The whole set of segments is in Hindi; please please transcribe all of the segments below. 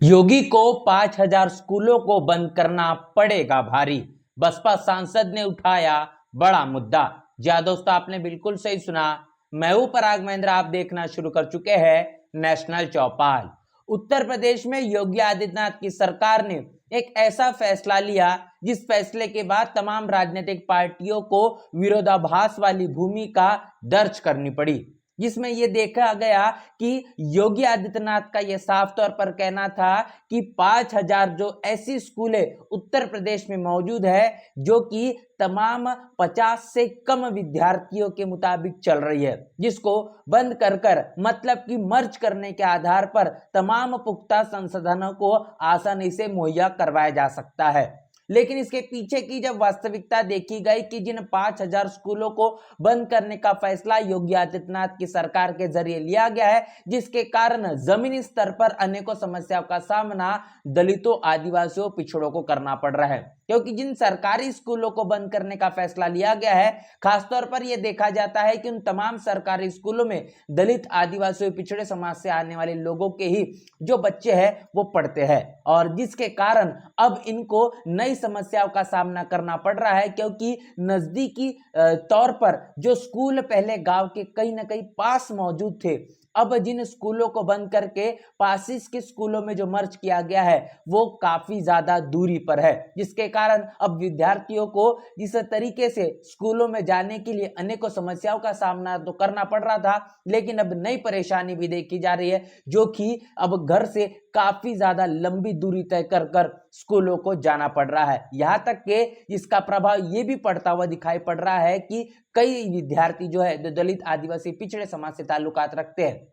योगी को 5,000 स्कूलों को बंद करना पड़ेगा भारी। बसपा सांसद ने उठाया बड़ा मुद्दा। जी हाँ दोस्तों, आपने बिल्कुल सही सुना। मैं हूं पराग महेंद्र, आप देखना शुरू कर चुके हैं नेशनल चौपाल। उत्तर प्रदेश में योगी आदित्यनाथ की सरकार ने एक ऐसा फैसला लिया जिस फैसले के बाद तमाम राजनीतिक पार्टियों को विरोधाभास वाली भूमिका दर्ज करनी पड़ी, जिसमें यह देखा गया कि योगी आदित्यनाथ का यह साफ तौर पर कहना था कि 5,000 जो ऐसी स्कूलें उत्तर प्रदेश में मौजूद है जो कि तमाम 50 से कम विद्यार्थियों के मुताबिक चल रही है, जिसको बंद कर मतलब कि मर्ज करने के आधार पर तमाम पुख्ता संसाधनों को आसानी से मुहैया करवाया जा सकता है। लेकिन इसके पीछे की जब वास्तविकता देखी गई कि जिन 5,000 स्कूलों को बंद करने का फैसला योगी आदित्यनाथ की सरकार के जरिए लिया गया है, जिसके कारण जमीनी स्तर पर अनेकों समस्याओं का सामना दलितों, आदिवासियों, पिछड़ों को करना पड़ रहा है। क्योंकि जिन सरकारी स्कूलों को बंद करने का फैसला लिया गया है, खासतौर पर यह देखा जाता है कि उन तमाम सरकारी स्कूलों में दलित, आदिवासियों, पिछड़े समाज से आने वाले लोगों के ही जो बच्चे हैं वो पढ़ते हैं, और जिसके कारण अब इनको नई समस्याओं का सामना करना पड़ रहा है। क्योंकि नजदीकी तौर पर जो स्कूल पहले गांव के कहीं ना कहीं पास मौजूद थे, अब जिन स्कूलों को बंद करके पासिस के स्कूलों में जो मर्ज किया गया है वो काफी ज्यादा दूरी पर है, जिसके कारण अब विद्यार्थियों को जिस तरीके से स्कूलों में जाने के लिए अनेकों समस्याओं का सामना तो करना पड़ रहा था, लेकिन अब नई परेशानी भी देखी जा रही है, जो कि अब घर से काफी ज्यादा लंबी दूरी तय कर स्कूलों को जाना पड़ रहा है। यहां तक कि इसका प्रभाव ये भी पड़ता हुआ दिखाई पड़ रहा है कि कई विद्यार्थी जो है जो दलित, आदिवासी, पिछड़े समाज से ताल्लुकात रखते हैं,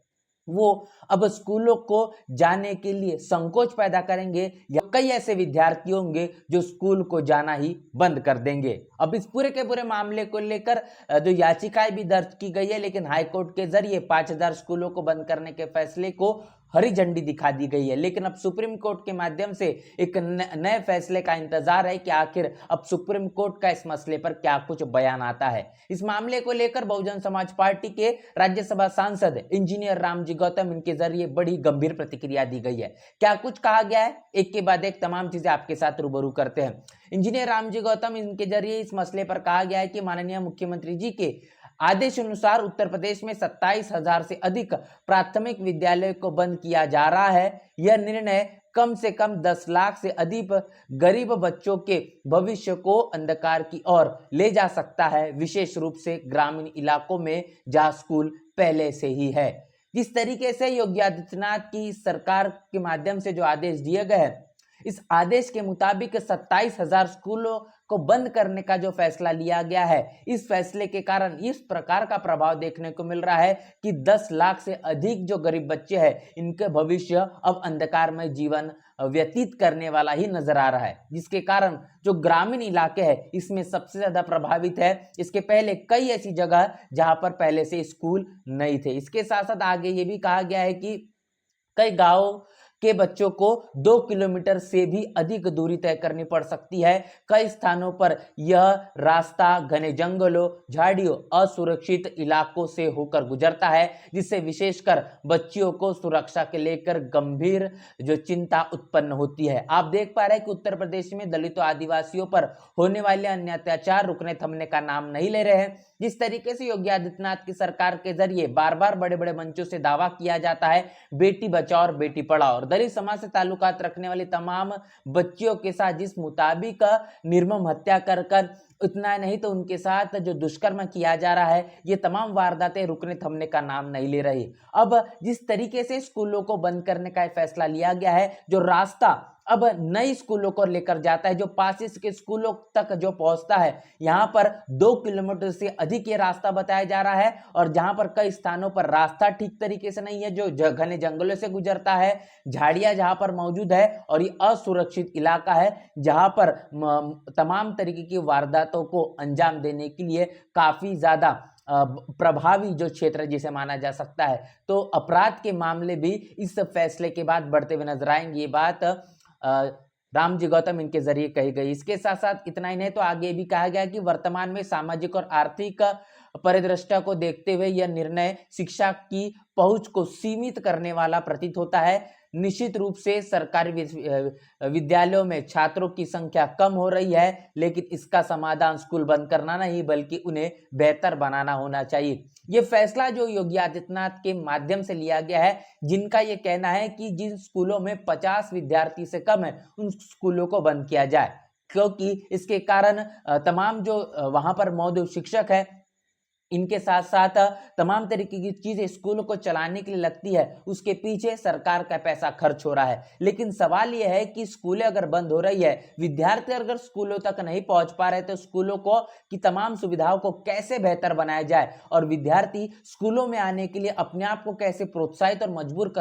वो अब स्कूलों को जाने के लिए संकोच पैदा करेंगे, या कई ऐसे विद्यार्थी होंगे जो स्कूल को जाना ही बंद कर देंगे। अब इस पूरे के पूरे मामले को लेकर जो याचिकाएं भी दर्ज की गई है, लेकिन हाईकोर्ट के जरिए 5,000 स्कूलों को बंद करने के फैसले को हरी झंडी दिखा दी गई है। लेकिन अब सुप्रीम कोर्ट के माध्यम से एक नए फैसले का इंतजार है कि आखिर अब सुप्रीम कोर्ट का इस मसले पर क्या कुछ बयान आता है। इस मामले को लेकर बहुजन समाज पार्टी के राज्यसभा सांसद इंजीनियर रामजी गौतम, इनके जरिए बड़ी गंभीर प्रतिक्रिया दी गई है। क्या कुछ कहा गया है, एक के बाद एक तमाम चीजें आपके साथ रूबरू करते हैं। इंजीनियर रामजी गौतम, इनके जरिए इस मसले पर कहा गया है कि माननीय मुख्यमंत्री जी के आदेश अनुसार उत्तर प्रदेश में 27,000 से अधिक प्राथमिक विद्यालय को बंद किया जा रहा है। यह निर्णय कम से कम 10 लाख से अधिक गरीब बच्चों के भविष्य को अंधकार की ओर ले जा सकता है, विशेष रूप से ग्रामीण इलाकों में जहां स्कूल पहले से ही है। जिस तरीके से योगी आदित्यनाथ की सरकार के माध्यम से जो आदेश दिए गए हैं, इस आदेश के मुताबिक 27,000 स्कूलों को बंद करने का जो फैसला लिया गया है, इस फैसले के कारण इस प्रकार का प्रभाव देखने को मिल रहा है कि 10 लाख से अधिक जो गरीब बच्चे हैं, इनके भविष्य अब अंधकारमय जीवन व्यतीत करने वाला ही नजर आ रहा है, जिसके कारण जो ग्रामीण इलाके हैं इसमें सबसे ज्यादा प्रभावित है। इसके पहले कई ऐसी जगह जहां पर पहले से स्कूल नहीं थे। इसके साथ साथ आगे ये भी कहा गया है कि कई गांवों के बच्चों को 2 किलोमीटर से भी अधिक दूरी तय करनी पड़ सकती है। कई स्थानों पर यह रास्ता घने जंगलों, झाड़ियों, असुरक्षित इलाकों से होकर गुजरता है, जिससे विशेषकर बच्चियों को सुरक्षा के लेकर गंभीर जो चिंता उत्पन्न होती है। आप देख पा रहे हैं कि उत्तर प्रदेश में दलितों, आदिवासियों पर होने वाले अन्य अत्याचार रुकने थमने का नाम नहीं ले रहे हैं। जिस तरीके से योगी आदित्यनाथ की सरकार के जरिए बार बार बड़े बड़े मंचों से दावा किया जाता है बेटी बचाओ और बेटी पढ़ाओ, और दलित समाज से ताल्लुकात रखने वाली तमाम बच्चियों के साथ जिस मुताबिक निर्मम हत्या कर उतना नहीं तो उनके साथ जो दुष्कर्म किया जा रहा है, ये तमाम वारदातें रुकने थमने का नाम नहीं ले रही। अब जिस तरीके से स्कूलों को बंद करने का फैसला लिया गया है, जो रास्ता अब नई स्कूलों को लेकर जाता है, जो पासिस के स्कूलों तक जो पहुंचता है, यहां पर 2 किलोमीटर से अधिक ये रास्ता बताया जा रहा है, और जहां पर कई स्थानों पर रास्ता ठीक तरीके से नहीं है, जो घने जंगलों से गुजरता है, झाड़ियां जहां पर मौजूद है, और ये असुरक्षित इलाका है जहां पर तमाम तरीके की वारदातों को अंजाम देने के लिए काफी ज्यादा प्रभावी जो क्षेत्र जिसे माना जा सकता है। तो अपराध के मामले भी इस फैसले के बाद बढ़ते हुए नजर आएंगे। ये बात रामजी गौतम इनके जरिए कही गई। इसके साथ साथ इतना ही नहीं तो आगे भी कहा गया कि वर्तमान में सामाजिक और आर्थिक परिदृष्टि को देखते हुए यह निर्णय शिक्षा की पहुंच को सीमित करने वाला प्रतीत होता है। निश्चित रूप से सरकारी विद्यालयों में छात्रों की संख्या कम हो रही है, लेकिन इसका समाधान स्कूल बंद करना नहीं बल्कि उन्हें बेहतर बनाना होना चाहिए। ये फैसला जो योगी आदित्यनाथ के माध्यम से लिया गया है, जिनका ये कहना है कि जिन स्कूलों में 50 विद्यार्थी से कम है उन स्कूलों को बंद किया जाए, क्योंकि इसके कारण तमाम जो वहां पर मौजूद शिक्षक है, इनके साथ साथ तमाम तरीके की चीजें स्कूलों को चलाने के लिए लगती है, उसके पीछे सरकार का पैसा खर्च हो रहा है। लेकिन सवाल यह है कि स्कूलें अगर बंद हो रही है, विद्यार्थी अगर स्कूलों तक नहीं पहुंच पा रहे, तो स्कूलों को की तमाम सुविधाओं को कैसे बेहतर बनाया जाए और विद्यार्थी स्कूलों में आने के लिए अपने आप को कैसे प्रोत्साहित और मजबूर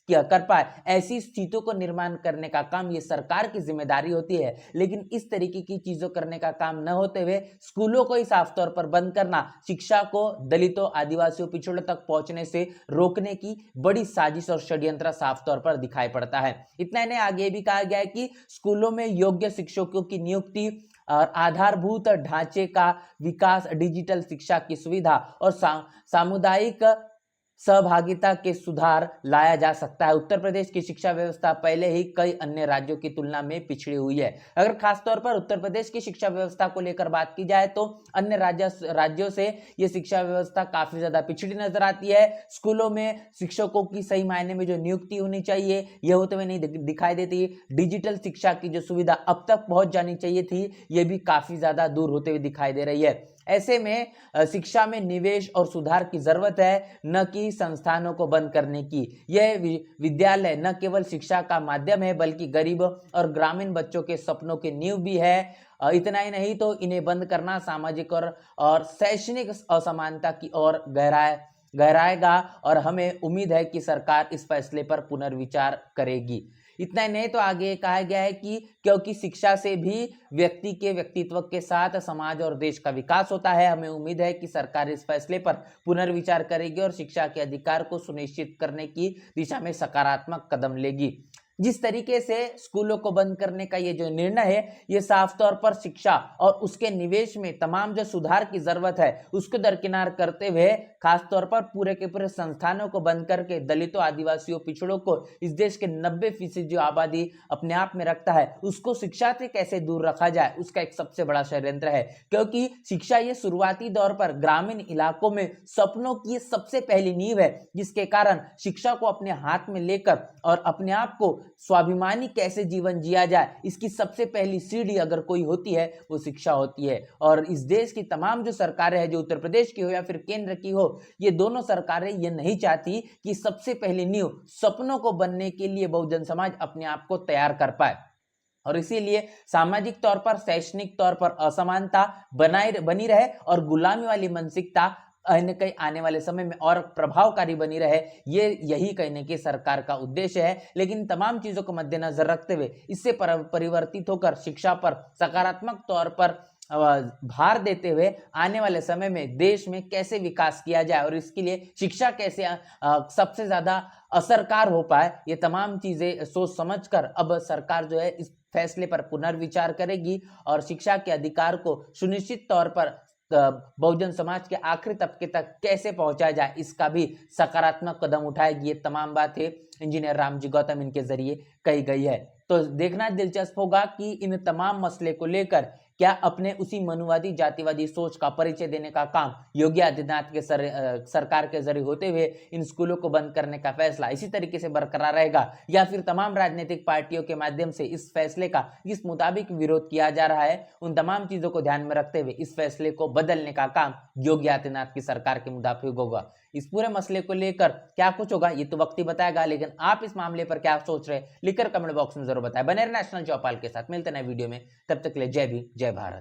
कर पाए, ऐसी स्थितियों को निर्माण करने का काम ये सरकार की जिम्मेदारी होती है। लेकिन इस तरीके की चीजों करने का काम न होते हुए स्कूलों को ही साफ तौर पर बंद करना शिक्षा को दलितों, आदिवासियों, पिछड़ों तक पहुंचने से रोकने की बड़ी साजिश और षड्यंत्र साफ तौर पर दिखाई पड़ता है। इतना ही नहीं, आगे भी कहा गया है कि स्कूलों में योग्य शिक्षकों की नियुक्ति और आधारभूत ढांचे का विकास, डिजिटल शिक्षा की सुविधा और सामुदायिक सहभागिता के सुधार लाया जा सकता है। उत्तर प्रदेश की शिक्षा व्यवस्था पहले ही कई अन्य राज्यों की तुलना में पिछड़ी हुई है। अगर खासतौर पर उत्तर प्रदेश की शिक्षा व्यवस्था को लेकर बात की जाए तो अन्य राज्यों से ये शिक्षा व्यवस्था काफी ज्यादा पिछड़ी नजर आती है। स्कूलों में शिक्षकों की सही मायने में जो नियुक्ति होनी चाहिए, यह होते हुए नहीं दिखाई देती। डिजिटल शिक्षा की जो सुविधा अब तक पहुंच जानी चाहिए थी, ये भी काफी ज्यादा दूर होते हुए दिखाई दे रही है। ऐसे में शिक्षा में निवेश और सुधार की जरूरत है, न कि संस्थानों को बंद करने की। यह विद्यालय न केवल शिक्षा का माध्यम है बल्कि गरीब और ग्रामीण बच्चों के सपनों की नींव भी है। इतना ही नहीं तो इन्हें बंद करना सामाजिक और शैक्षणिक असमानता की ओर गहराएगा और हमें उम्मीद है कि सरकार इस फैसले पर पुनर्विचार करेगी। इतना ही नहीं तो आगे कहा गया है कि क्योंकि शिक्षा से भी व्यक्ति के व्यक्तित्व के साथ समाज और देश का विकास होता है, हमें उम्मीद है कि सरकार इस फैसले पर पुनर्विचार करेगी और शिक्षा के अधिकार को सुनिश्चित करने की दिशा में सकारात्मक कदम लेगी। जिस तरीके से स्कूलों को बंद करने का ये जो निर्णय है, ये साफ तौर पर शिक्षा और उसके निवेश में तमाम जो सुधार की जरूरत है उसको दरकिनार करते हुए खास तौर पर पूरे के पूरे संस्थानों को बंद करके दलितों, आदिवासियों, पिछड़ों को, इस देश के 90% जो आबादी अपने आप में रखता है, उसको शिक्षा से कैसे दूर रखा जाए, उसका एक सबसे बड़ा षड्यंत्र है। क्योंकि शिक्षा ये शुरुआती दौर पर ग्रामीण इलाकों में सपनों की सबसे पहली नींव है, जिसके कारण शिक्षा को अपने हाथ में लेकर और अपने आप को स्वाभिमानी कैसे जीवन जिया जाए, इसकी सबसे पहली सीढ़ी अगर कोई होती है वो शिक्षा होती है। और इस देश की तमाम जो सरकारें हैं, जो उत्तर प्रदेश की हो या फिर केंद्र की हो, ये दोनों सरकारें ये नहीं चाहती कि सबसे पहली नींव सपनों को बनने के लिए बहुजन समाज अपने आप को तैयार कर पाए। और इसीलिए सामाजिक तौर पर, शैक्षणिक तौर पर असमानता बनी रहे और गुलामी वाली मानसिकता कहीं आने वाले समय में और प्रभावकारी बनी रहे, यही कहने की सरकार का उद्देश्य है। लेकिन तमाम चीजों को मद्देनजर रखते हुए इससे परिवर्तित होकर शिक्षा पर सकारात्मक तौर पर भार देते हुए आने वाले समय में देश में कैसे विकास किया जाए और इसके लिए शिक्षा कैसे सबसे ज्यादा असरकार हो पाए, ये तमाम चीजें सोच समझकर अब सरकार जो है इस फैसले पर पुनर्विचार करेगी और शिक्षा के अधिकार को सुनिश्चित तौर पर बहुजन समाज के आखिरी तबके तक कैसे पहुंचाया जाए, इसका भी सकारात्मक कदम उठाएगी। ये तमाम बातें इंजीनियर रामजी गौतम इनके जरिए कही गई है। तो देखना दिलचस्प होगा कि इन तमाम मसले को लेकर क्या अपने उसी मनुवादी जातिवादी सोच का परिचय देने का काम योगी आदित्यनाथ के सरकार के जरिए होते हुए इन स्कूलों को बंद करने का फैसला इसी तरीके से बरकरार रहेगा, या फिर तमाम राजनीतिक पार्टियों के माध्यम से इस फैसले का जिस मुताबिक विरोध किया जा रहा है, उन तमाम चीजों को ध्यान में रखते हुए इस फैसले को बदलने का काम योगी आदित्यनाथ की सरकार के मुताबिक होगा। इस पूरे मसले को लेकर क्या कुछ होगा ये तो वक्त ही बताएगा, लेकिन आप इस मामले पर क्या सोच रहे हैं लिखकर कमेंट बॉक्स में जरूर बताएं। बने रहे नेशनल चौपाल के साथ, मिलते हैं नए वीडियो में, तब तक के लिए जय भीम, जय भारत।